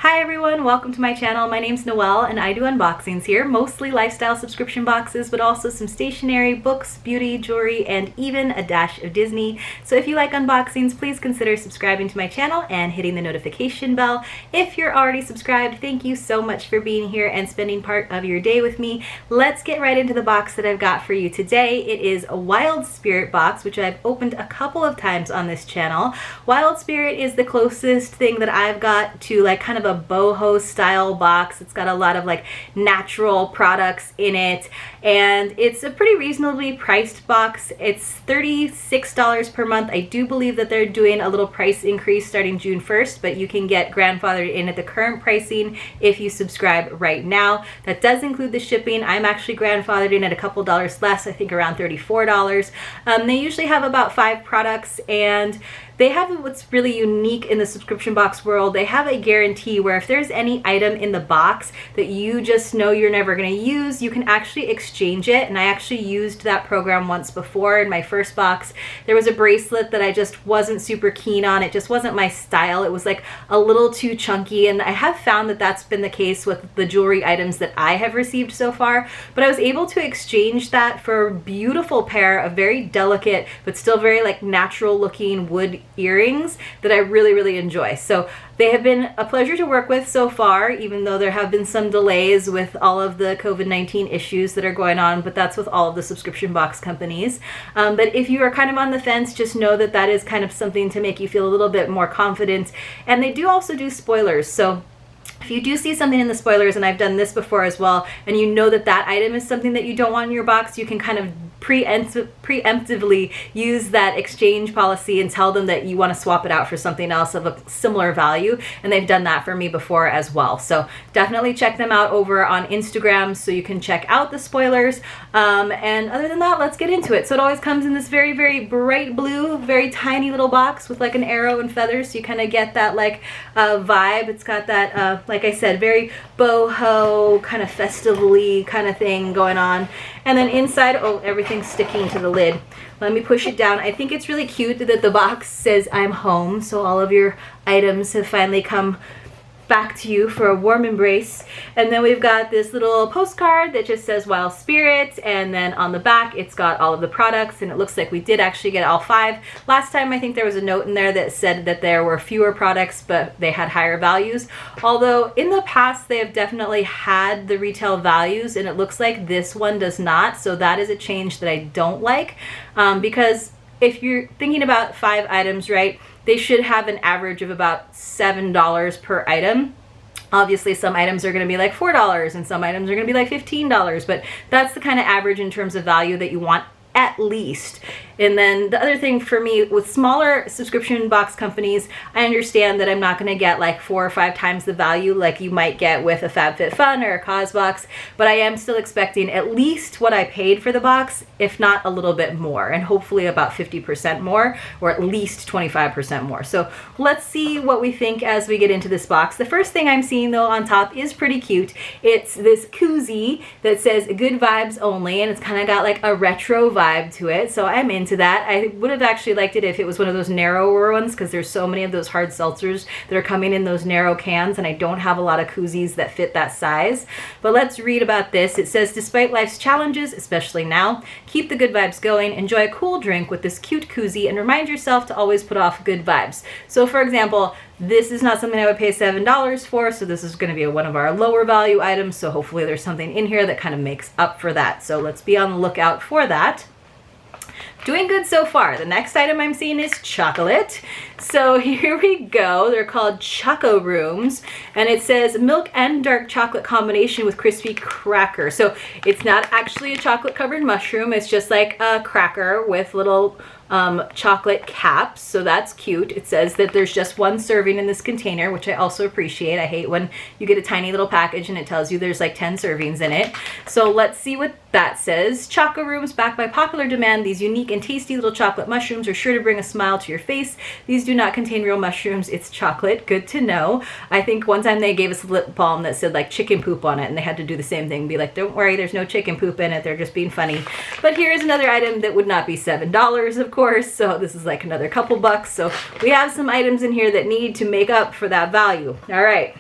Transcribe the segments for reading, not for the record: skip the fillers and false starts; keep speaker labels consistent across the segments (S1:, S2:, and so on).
S1: Hi everyone, welcome to my channel. My name's Noelle and I do unboxings here, mostly lifestyle subscription boxes, but also some stationery, books, beauty, jewelry, and even a dash of Disney. So if you like unboxings, please consider subscribing to my channel and hitting the notification bell. If you're already subscribed, thank you so much for being here and spending part of your day with me. Let's get right into the box that I've got for you today. It is a Wild Spirit box, which I've opened a couple of times on this channel. Wild Spirit is the closest thing that I've got to like kind of a boho style box. It's got a lot of like natural products in it, and it's a pretty reasonably priced box. It's $36 per month. I do believe that they're doing a little price increase starting June 1st, but you can get grandfathered in at the current pricing if you subscribe right now. That does include the shipping. I'm actually grandfathered in at a couple dollars less, I think around $34. They usually have about 5 products, and they have what's really unique in the subscription box world. They have a guarantee where if there's any item in the box that you just know you're never going to use, you can actually exchange it. And I actually used that program once before in my first box. There was a bracelet that I just wasn't super keen on. It just wasn't my style. It was like a little too chunky, and I have found that that's been the case with the jewelry items that I have received so far. But I was able to exchange that for a beautiful pair of very delicate but still very like natural looking wood earrings that I really enjoy. So they have been a pleasure to work with so far, even though there have been some delays with all of the COVID-19 issues that are going on, but that's with all of the subscription box companies. But if you are kind of on the fence, just know that that is kind of something to make you feel a little bit more confident. And they do also do spoilers. So if you do see something in the spoilers, and I've done this before as well, and you know that that item is something that you don't want in your box, you can kind of preemptively use that exchange policy and tell them that you want to swap it out for something else of a similar value. And they've done that for me before as well. So definitely check them out over on Instagram so you can check out the spoilers. And other than that, let's get into it. So it always comes in this very bright blue, very tiny little box with like an arrow and feathers. So you kind of get that like vibe. It's got that, like I said, very boho, kind of festively kind of thing going on. And then inside, oh, everything's sticking to the lid. Let me push it down. I think it's really cute that the box says I'm home, so all of your items have finally come back to you for a warm embrace. And then we've got this little postcard that just says Wild Spirit, and then on the back it's got all of the products, and it looks like we did actually get all 5. Last time I think there was a note in there that said that there were fewer products but they had higher values, although in the past they have definitely had the retail values, and it looks like this one does not. So that is a change that I don't like, because if you're thinking about 5 items, right, they should have an average of about $7 per item. Obviously, some items are going to be like $4 and some items are going to be like $15, but that's the kind of average in terms of value that you want at least. And then the other thing for me with smaller subscription box companies, I understand that I'm not going to get like 4 or 5 times the value like you might get with a FabFitFun or a CauseBox, but I am still expecting at least what I paid for the box, if not a little bit more, and hopefully about 50% more, or at least 25% more. So let's see what we think as we get into this box. The first thing I'm seeing though on top is pretty cute. It's this koozie that says good vibes only, and it's kind of got like a retro vibe to it, so I'm into that. I would have actually liked it if it was one of those narrower ones, because there's so many of those hard seltzers that are coming in those narrow cans, and I don't have a lot of koozies that fit that size. But let's read about this. It says, despite life's challenges, especially now, keep the good vibes going, enjoy a cool drink with this cute koozie, and remind yourself to always put off good vibes. So for example, this is not something I would pay $7 for, so this is going to be one of our lower value items, so hopefully there's something in here that kind of makes up for that. So let's be on the lookout for that. Doing good so far. The next item I'm seeing is chocolate. So here we go. They're called Choco Rooms, and it says milk and dark chocolate combination with crispy cracker. So it's not actually a chocolate covered mushroom. It's just like a cracker with little chocolate caps, so that's cute. It says that there's just 1 serving in this container, which I also appreciate. I hate when you get a tiny little package and it tells you there's like 10 servings in it. So let's see what that says. Choco Rooms, backed by popular demand, these unique and tasty little chocolate mushrooms are sure to bring a smile to your face. These do not contain real mushrooms, it's chocolate. Good to know. I think one time they gave us a lip balm that said like chicken poop on it, and they had to do the same thing, be like, don't worry, there's no chicken poop in it, they're just being funny. But here's another item that would not be $7, of course, so this is like another couple bucks. So we have some items in here that need to make up for that value. All right.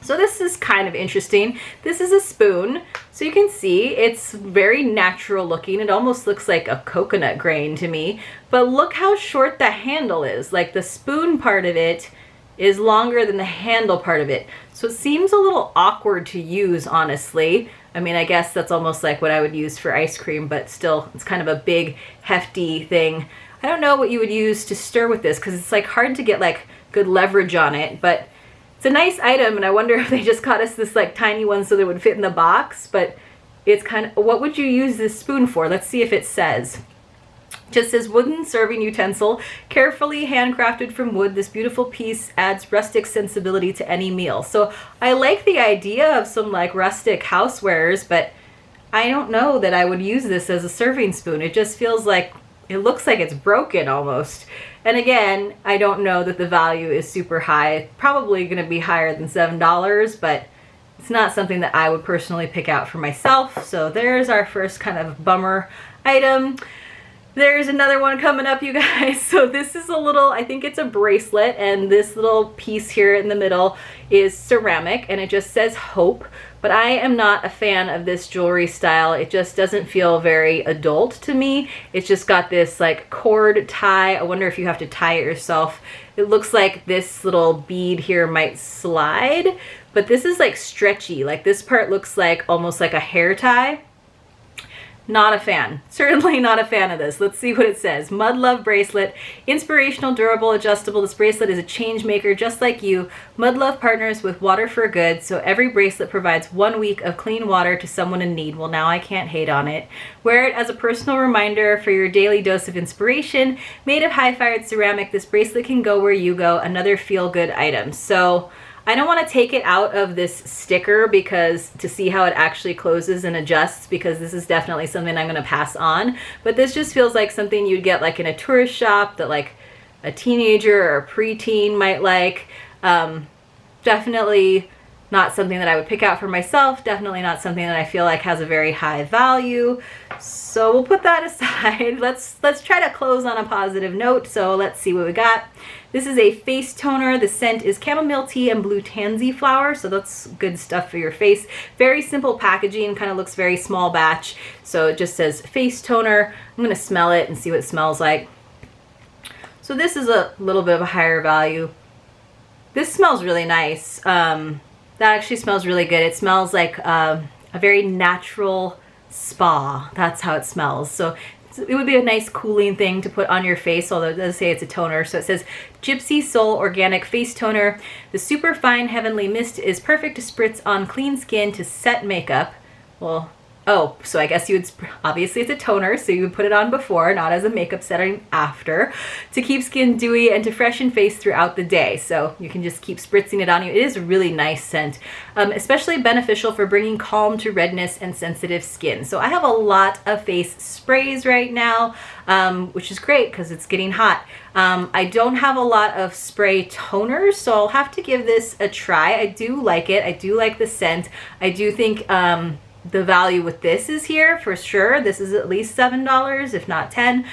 S1: So this is kind of interesting. This is a spoon. So you can see it's very natural looking. It almost looks like a coconut grain to me. But look how short the handle is. Like the spoon part of it is longer than the handle part of it. So it seems a little awkward to use, honestly. I mean, I guess that's almost like what I would use for ice cream, but still, it's kind of a big, hefty thing. I don't know what you would use to stir with this because it's like hard to get like good leverage on it, but it's a nice item, and I wonder if they just got us this like tiny one so that it would fit in the box, but it's kind of, what would you use this spoon for? Let's see if it says. It just says wooden serving utensil, carefully handcrafted from wood. This beautiful piece adds rustic sensibility to any meal. So I like the idea of some like rustic housewares, but I don't know that I would use this as a serving spoon. It just feels like, it looks like it's broken almost. And again, I don't know that the value is super high. It's probably going to be higher than $7, but it's not something that I would personally pick out for myself. So there's our first kind of bummer item. There's another one coming up, you guys. So this is a little, I think it's a bracelet, and this little piece here in the middle is ceramic, and it just says hope. But I am not a fan of this jewelry style. It just doesn't feel very adult to me. It's just got this like cord tie. I wonder if you have to tie it yourself. It looks like this little bead here might slide, but this is like stretchy. Like this part looks like almost like a hair tie. Not a fan. Certainly not a fan of this. Let's see what it says. Mud Love Bracelet. Inspirational, durable, adjustable. This bracelet is a change maker just like you. Mud Love partners with Water for Good, so every bracelet provides 1 week of clean water to someone in need. Well, now I can't hate on it. Wear it as a personal reminder for your daily dose of inspiration. Made of high-fired ceramic, this bracelet can go where you go. Another feel-good item. So I don't want to take it out of this sticker because to see how it actually closes and adjusts, because this is definitely something I'm going to pass on. But this just feels like something you'd get like in a tourist shop that like a teenager or a preteen might like. Definitely not something that I would pick out for myself. Definitely not something that I feel like has a very high value. So we'll put that aside. Let's try to close on a positive note. So let's see what we got. This is a face toner. The scent is chamomile tea and blue tansy flower, so that's good stuff for your face. Very simple packaging, kind of looks very small batch. So it just says face toner. I'm gonna smell it and see what it smells like. So this is a little bit of a higher value. This smells really nice. That actually smells really good. It smells like a very natural spa. That's how it smells. So it would be a nice cooling thing to put on your face, although it does say it's a toner. So it says Gypsy Soul Organic Face Toner. The super fine heavenly mist is perfect to spritz on clean skin to set makeup. Well, oh, so I guess you would, obviously it's a toner, so you would put it on before, not as a makeup setting after, to keep skin dewy and to freshen face throughout the day. So you can just keep spritzing it on you. It is a really nice scent, especially beneficial for bringing calm to redness and sensitive skin. So I have a lot of face sprays right now, which is great because it's getting hot. I don't have a lot of spray toners, so I'll have to give this a try. I do like it. I do like the scent. I do think the value with this is here for sure. This is at least $7, if not 10.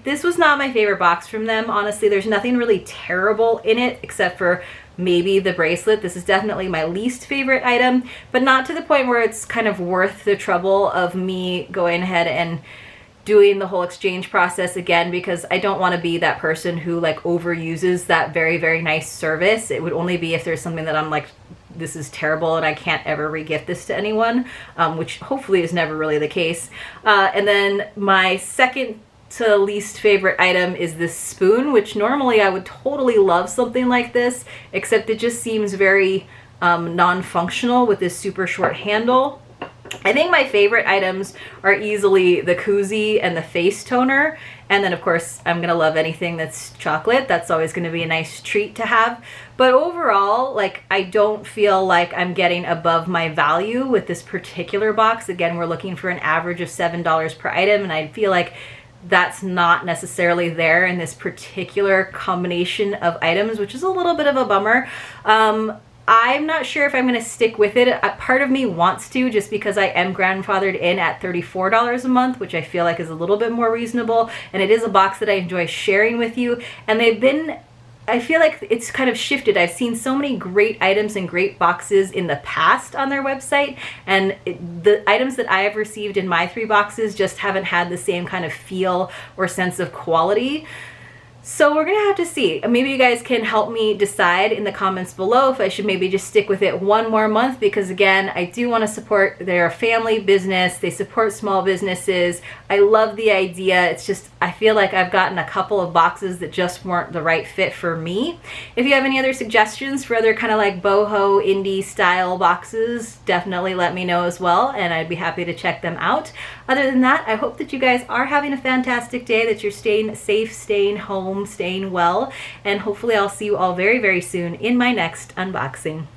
S1: This was not my favorite box from them. Honestly, there's nothing really terrible in it except for maybe the bracelet. This is definitely my least favorite item, but not to the point where it's kind of worth the trouble of me going ahead and doing the whole exchange process again, because I don't want to be that person who like overuses that very, very nice service. It would only be if there's something that I'm like, this is terrible and I can't ever re-gift this to anyone, which hopefully is never really the case. And then my second to least favorite item is this spoon, which normally I would totally love something like this, except it just seems very non-functional with this super short handle. I think my favorite items are easily the Koozie and the face toner. And then of course, I'm gonna love anything that's chocolate. That's always gonna be a nice treat to have. But overall, like, I don't feel like I'm getting above my value with this particular box. Again, we're looking for an average of $7 per item, and I feel like that's not necessarily there in this particular combination of items, which is a little bit of a bummer. I'm not sure if I'm going to stick with it. Part of me wants to, just because I am grandfathered in at $34 a month, which I feel like is a little bit more reasonable. And it is a box that I enjoy sharing with you. And they've been I feel like it's kind of shifted. I've seen so many great items and great boxes in the past on their website, and the items that I have received in my 3 boxes just haven't had the same kind of feel or sense of quality. So we're gonna have to see. Maybe you guys can help me decide in the comments below if I should maybe just stick with it one more month, because again, I do want to support their family business. They support small businesses. I love the idea. It's just, I feel like I've gotten a couple of boxes that just weren't the right fit for me. If you have any other suggestions for other kind of like boho indie style boxes, definitely let me know as well, and I'd be happy to check them out. Other than that, I hope that you guys are having a fantastic day, that you're staying safe, staying home, staying well, and hopefully I'll see you all very, very soon in my next unboxing.